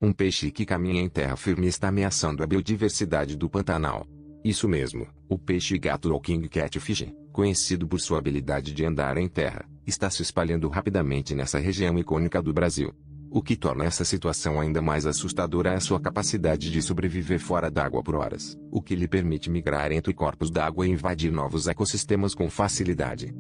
Um peixe que caminha em terra firme está ameaçando a biodiversidade do Pantanal. Isso mesmo, o peixe-gato ou King Catfish, conhecido por sua habilidade de andar em terra, está se espalhando rapidamente nessa região icônica do Brasil. O que torna essa situação ainda mais assustadora é a sua capacidade de sobreviver fora d'água por horas, o que lhe permite migrar entre corpos d'água e invadir novos ecossistemas com facilidade.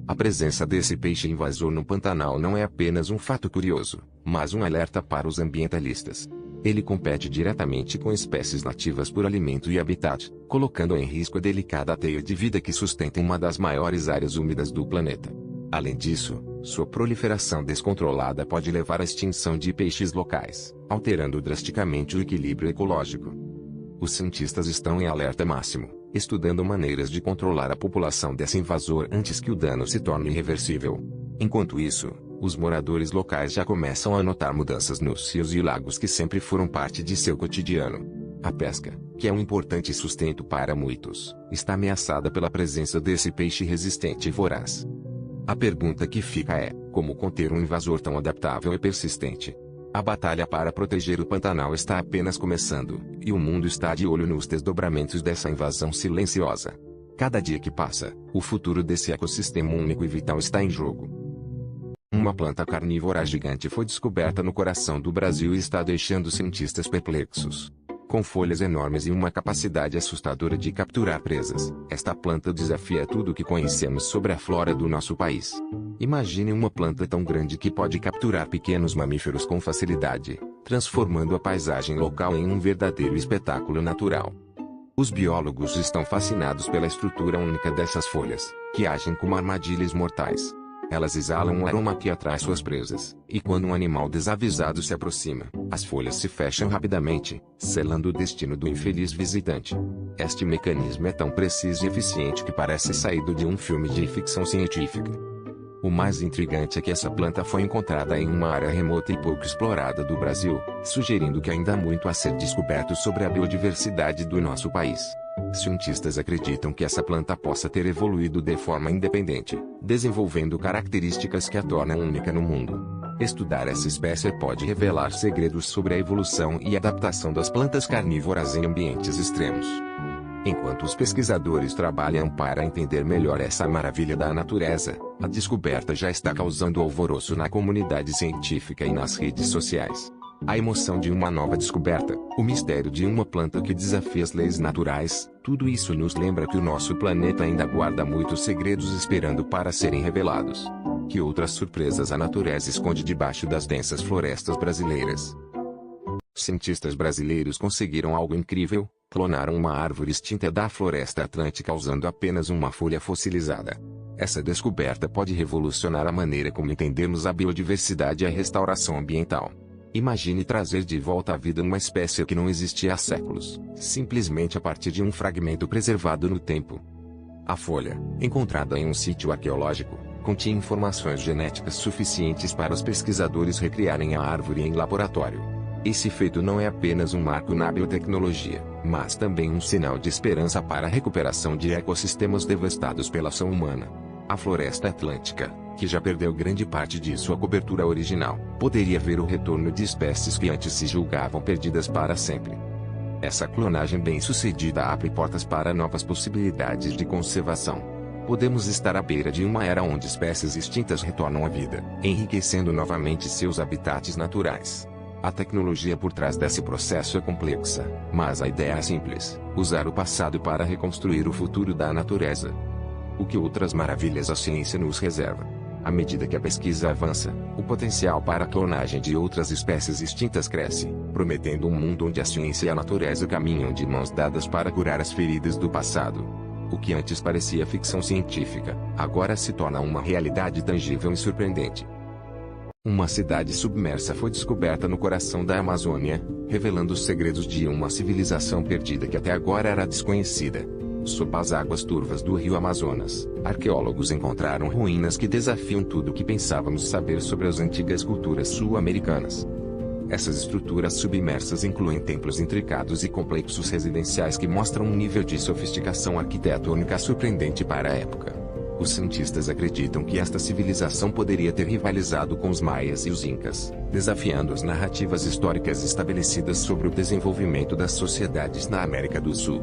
A presença desse peixe invasor no Pantanal não é apenas um fato curioso, mas um alerta para os ambientalistas. Ele compete diretamente com espécies nativas por alimento e habitat, colocando em risco a delicada teia de vida que sustenta uma das maiores áreas úmidas do planeta. Além disso, sua proliferação descontrolada pode levar à extinção de peixes locais, alterando drasticamente o equilíbrio ecológico. Os cientistas estão em alerta máximo, estudando maneiras de controlar a população desse invasor antes que o dano se torne irreversível. Enquanto isso, os moradores locais já começam a notar mudanças nos rios e lagos que sempre foram parte de seu cotidiano. A pesca, que é um importante sustento para muitos, está ameaçada pela presença desse peixe resistente e voraz. A pergunta que fica é, como conter um invasor tão adaptável e persistente? A batalha para proteger o Pantanal está apenas começando, e o mundo está de olho nos desdobramentos dessa invasão silenciosa. Cada dia que passa, o futuro desse ecossistema único e vital está em jogo. Uma planta carnívora gigante foi descoberta no coração do Brasil e está deixando cientistas perplexos. Com folhas enormes e uma capacidade assustadora de capturar presas, esta planta desafia tudo o que conhecemos sobre a flora do nosso país. Imagine uma planta tão grande que pode capturar pequenos mamíferos com facilidade, transformando a paisagem local em um verdadeiro espetáculo natural. Os biólogos estão fascinados pela estrutura única dessas folhas, que agem como armadilhas mortais. Elas exalam um aroma que atrai suas presas, e quando um animal desavisado se aproxima, as folhas se fecham rapidamente, selando o destino do infeliz visitante. Este mecanismo é tão preciso e eficiente que parece saído de um filme de ficção científica. O mais intrigante é que essa planta foi encontrada em uma área remota e pouco explorada do Brasil, sugerindo que ainda há muito a ser descoberto sobre a biodiversidade do nosso país. Cientistas acreditam que essa planta possa ter evoluído de forma independente, desenvolvendo características que a tornam única no mundo. Estudar essa espécie pode revelar segredos sobre a evolução e adaptação das plantas carnívoras em ambientes extremos. Enquanto os pesquisadores trabalham para entender melhor essa maravilha da natureza, a descoberta já está causando alvoroço na comunidade científica e nas redes sociais. A emoção de uma nova descoberta, o mistério de uma planta que desafia as leis naturais, tudo isso nos lembra que o nosso planeta ainda guarda muitos segredos esperando para serem revelados. Que outras surpresas a natureza esconde debaixo das densas florestas brasileiras? Cientistas brasileiros conseguiram algo incrível: clonaram uma árvore extinta da floresta atlântica usando apenas uma folha fossilizada. Essa descoberta pode revolucionar a maneira como entendemos a biodiversidade e a restauração ambiental. Imagine trazer de volta à vida uma espécie que não existia há séculos, simplesmente a partir de um fragmento preservado no tempo. A folha, encontrada em um sítio arqueológico, continha informações genéticas suficientes para os pesquisadores recriarem a árvore em laboratório. Esse feito não é apenas um marco na biotecnologia, mas também um sinal de esperança para a recuperação de ecossistemas devastados pela ação humana. A floresta atlântica, que já perdeu grande parte de sua cobertura original, poderia ver o retorno de espécies que antes se julgavam perdidas para sempre. Essa clonagem bem-sucedida abre portas para novas possibilidades de conservação. Podemos estar à beira de uma era onde espécies extintas retornam à vida, enriquecendo novamente seus habitats naturais. A tecnologia por trás desse processo é complexa, mas a ideia é simples: usar o passado para reconstruir o futuro da natureza. O que outras maravilhas a ciência nos reserva? À medida que a pesquisa avança, o potencial para a clonagem de outras espécies extintas cresce, prometendo um mundo onde a ciência e a natureza caminham de mãos dadas para curar as feridas do passado. O que antes parecia ficção científica, agora se torna uma realidade tangível e surpreendente. Uma cidade submersa foi descoberta no coração da Amazônia, revelando os segredos de uma civilização perdida que até agora era desconhecida. Sob as águas turvas do rio Amazonas, arqueólogos encontraram ruínas que desafiam tudo o que pensávamos saber sobre as antigas culturas sul-americanas. Essas estruturas submersas incluem templos intricados e complexos residenciais que mostram um nível de sofisticação arquitetônica surpreendente para a época. Os cientistas acreditam que esta civilização poderia ter rivalizado com os maias e os incas, desafiando as narrativas históricas estabelecidas sobre o desenvolvimento das sociedades na América do Sul.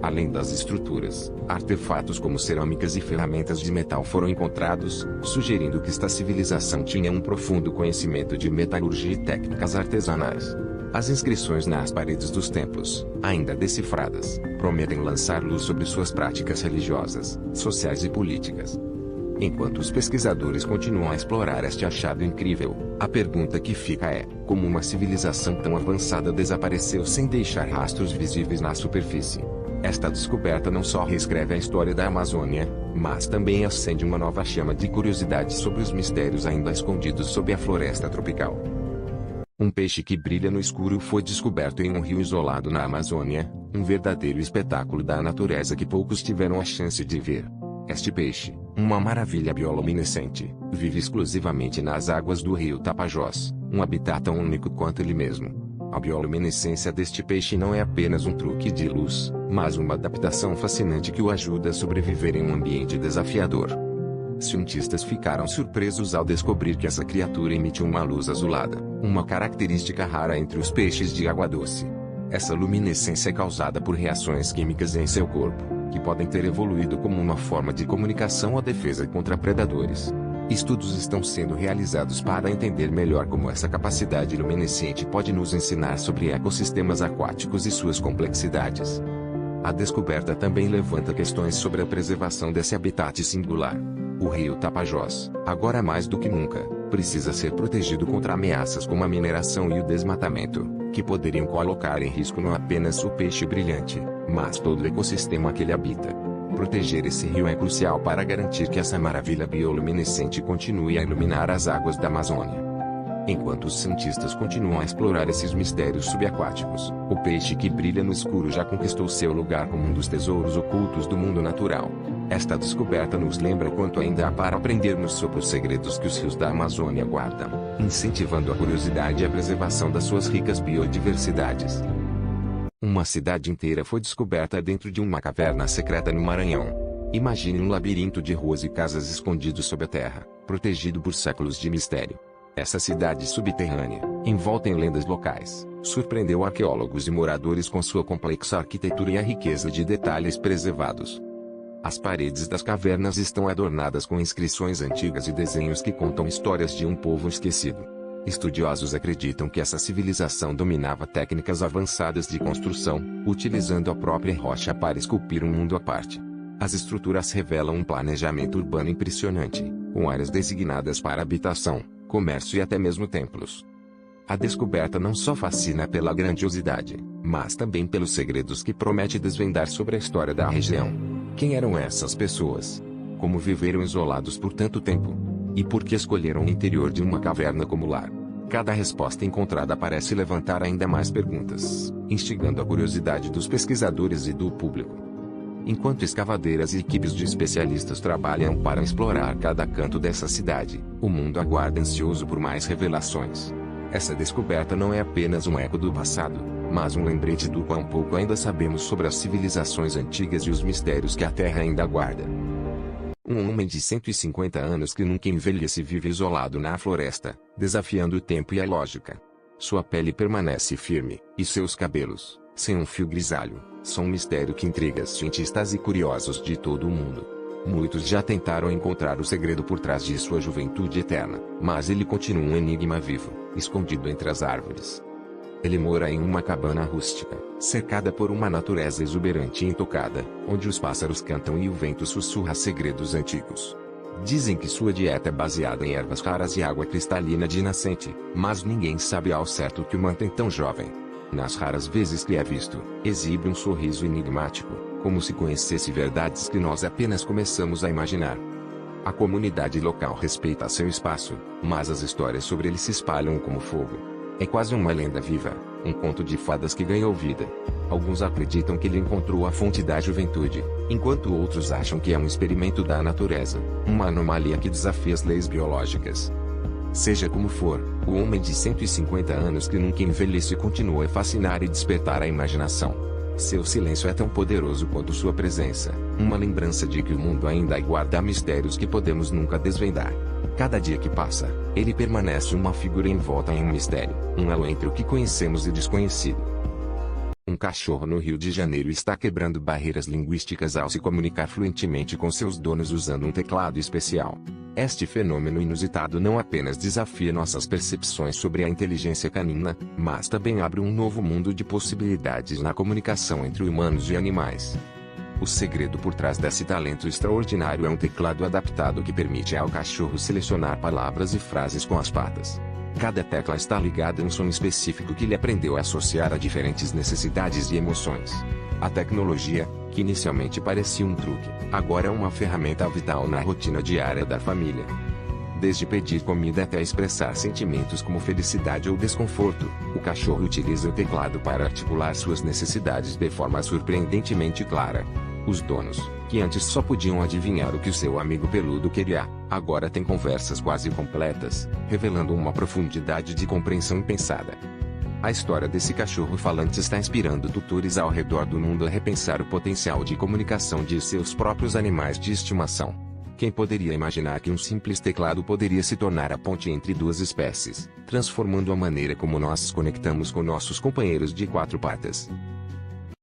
Além das estruturas, artefatos como cerâmicas e ferramentas de metal foram encontrados, sugerindo que esta civilização tinha um profundo conhecimento de metalurgia e técnicas artesanais. As inscrições nas paredes dos templos, ainda decifradas, prometem lançar luz sobre suas práticas religiosas, sociais e políticas. Enquanto os pesquisadores continuam a explorar este achado incrível, a pergunta que fica é: como uma civilização tão avançada desapareceu sem deixar rastros visíveis na superfície? Esta descoberta não só reescreve a história da Amazônia, mas também acende uma nova chama de curiosidade sobre os mistérios ainda escondidos sob a floresta tropical. Um peixe que brilha no escuro foi descoberto em um rio isolado na Amazônia, um verdadeiro espetáculo da natureza que poucos tiveram a chance de ver. Este peixe, uma maravilha bioluminescente, vive exclusivamente nas águas do rio Tapajós, um habitat tão único quanto ele mesmo. A bioluminescência deste peixe não é apenas um truque de luz, mas uma adaptação fascinante que o ajuda a sobreviver em um ambiente desafiador. Cientistas ficaram surpresos ao descobrir que essa criatura emite uma luz azulada, uma característica rara entre os peixes de água doce. Essa luminescência é causada por reações químicas em seu corpo, que podem ter evoluído como uma forma de comunicação ou defesa contra predadores. Estudos estão sendo realizados para entender melhor como essa capacidade luminescente pode nos ensinar sobre ecossistemas aquáticos e suas complexidades. A descoberta também levanta questões sobre a preservação desse habitat singular. O rio Tapajós, agora mais do que nunca, precisa ser protegido contra ameaças como a mineração e o desmatamento, que poderiam colocar em risco não apenas o peixe brilhante, mas todo o ecossistema que ele habita. Proteger esse rio é crucial para garantir que essa maravilha bioluminescente continue a iluminar as águas da Amazônia. Enquanto os cientistas continuam a explorar esses mistérios subaquáticos, o peixe que brilha no escuro já conquistou seu lugar como um dos tesouros ocultos do mundo natural. Esta descoberta nos lembra quanto ainda há para aprendermos sobre os segredos que os rios da Amazônia guardam, incentivando a curiosidade e a preservação das suas ricas biodiversidades. Uma cidade inteira foi descoberta dentro de uma caverna secreta no Maranhão. Imagine um labirinto de ruas e casas escondidos sob a terra, protegido por séculos de mistério. Essa cidade subterrânea, envolta em lendas locais, surpreendeu arqueólogos e moradores com sua complexa arquitetura e a riqueza de detalhes preservados. As paredes das cavernas estão adornadas com inscrições antigas e desenhos que contam histórias de um povo esquecido. Estudiosos acreditam que essa civilização dominava técnicas avançadas de construção, utilizando a própria rocha para esculpir um mundo à parte. As estruturas revelam um planejamento urbano impressionante, com áreas designadas para habitação, comércio e até mesmo templos. A descoberta não só fascina pela grandiosidade, mas também pelos segredos que promete desvendar sobre a história da região. Quem eram essas pessoas? Como viveram isolados por tanto tempo? E por que escolheram o interior de uma caverna como lar? Cada resposta encontrada parece levantar ainda mais perguntas, instigando a curiosidade dos pesquisadores e do público. Enquanto escavadeiras e equipes de especialistas trabalham para explorar cada canto dessa cidade, o mundo aguarda ansioso por mais revelações. Essa descoberta não é apenas um eco do passado, mas um lembrete do quão pouco ainda sabemos sobre as civilizações antigas e os mistérios que a Terra ainda guarda. Um homem de 150 anos que nunca envelhece vive isolado na floresta, desafiando o tempo e a lógica. Sua pele permanece firme, e seus cabelos, sem um fio grisalho, são um mistério que intriga cientistas e curiosos de todo o mundo. Muitos já tentaram encontrar o segredo por trás de sua juventude eterna, mas ele continua um enigma vivo, escondido entre as árvores. Ele mora em uma cabana rústica, cercada por uma natureza exuberante e intocada, onde os pássaros cantam e o vento sussurra segredos antigos. Dizem que sua dieta é baseada em ervas raras e água cristalina de nascente, mas ninguém sabe ao certo o que o mantém tão jovem. Nas raras vezes que é visto, exibe um sorriso enigmático, como se conhecesse verdades que nós apenas começamos a imaginar. A comunidade local respeita seu espaço, mas as histórias sobre ele se espalham como fogo. É quase uma lenda viva, um conto de fadas que ganhou vida. Alguns acreditam que ele encontrou a fonte da juventude, enquanto outros acham que é um experimento da natureza, uma anomalia que desafia as leis biológicas. Seja como for, o homem de 150 anos que nunca envelhece continua a fascinar e despertar a imaginação. Seu silêncio é tão poderoso quanto sua presença, Uma lembrança de que o mundo ainda guarda mistérios que podemos nunca desvendar. Cada dia que passa, ele permanece uma figura envolta em um mistério, um elo entre o que conhecemos e desconhecido. Um cachorro no Rio de Janeiro está quebrando barreiras linguísticas ao se comunicar fluentemente com seus donos usando um teclado especial. Este fenômeno inusitado não apenas desafia nossas percepções sobre a inteligência canina, mas também abre um novo mundo de possibilidades na comunicação entre humanos e animais. O segredo por trás desse talento extraordinário é um teclado adaptado que permite ao cachorro selecionar palavras e frases com as patas. Cada tecla está ligada a um som específico que ele aprendeu a associar a diferentes necessidades e emoções. A tecnologia, que inicialmente parecia um truque, agora é uma ferramenta vital na rotina diária da família. Desde pedir comida até expressar sentimentos como felicidade ou desconforto, o cachorro utiliza o teclado para articular suas necessidades de forma surpreendentemente clara. Os donos, que antes só podiam adivinhar o que o seu amigo peludo queria, agora têm conversas quase completas, revelando uma profundidade de compreensão impensada. A história desse cachorro falante está inspirando tutores ao redor do mundo a repensar o potencial de comunicação de seus próprios animais de estimação. Quem poderia imaginar que um simples teclado poderia se tornar a ponte entre duas espécies, transformando a maneira como nós nos conectamos com nossos companheiros de quatro patas?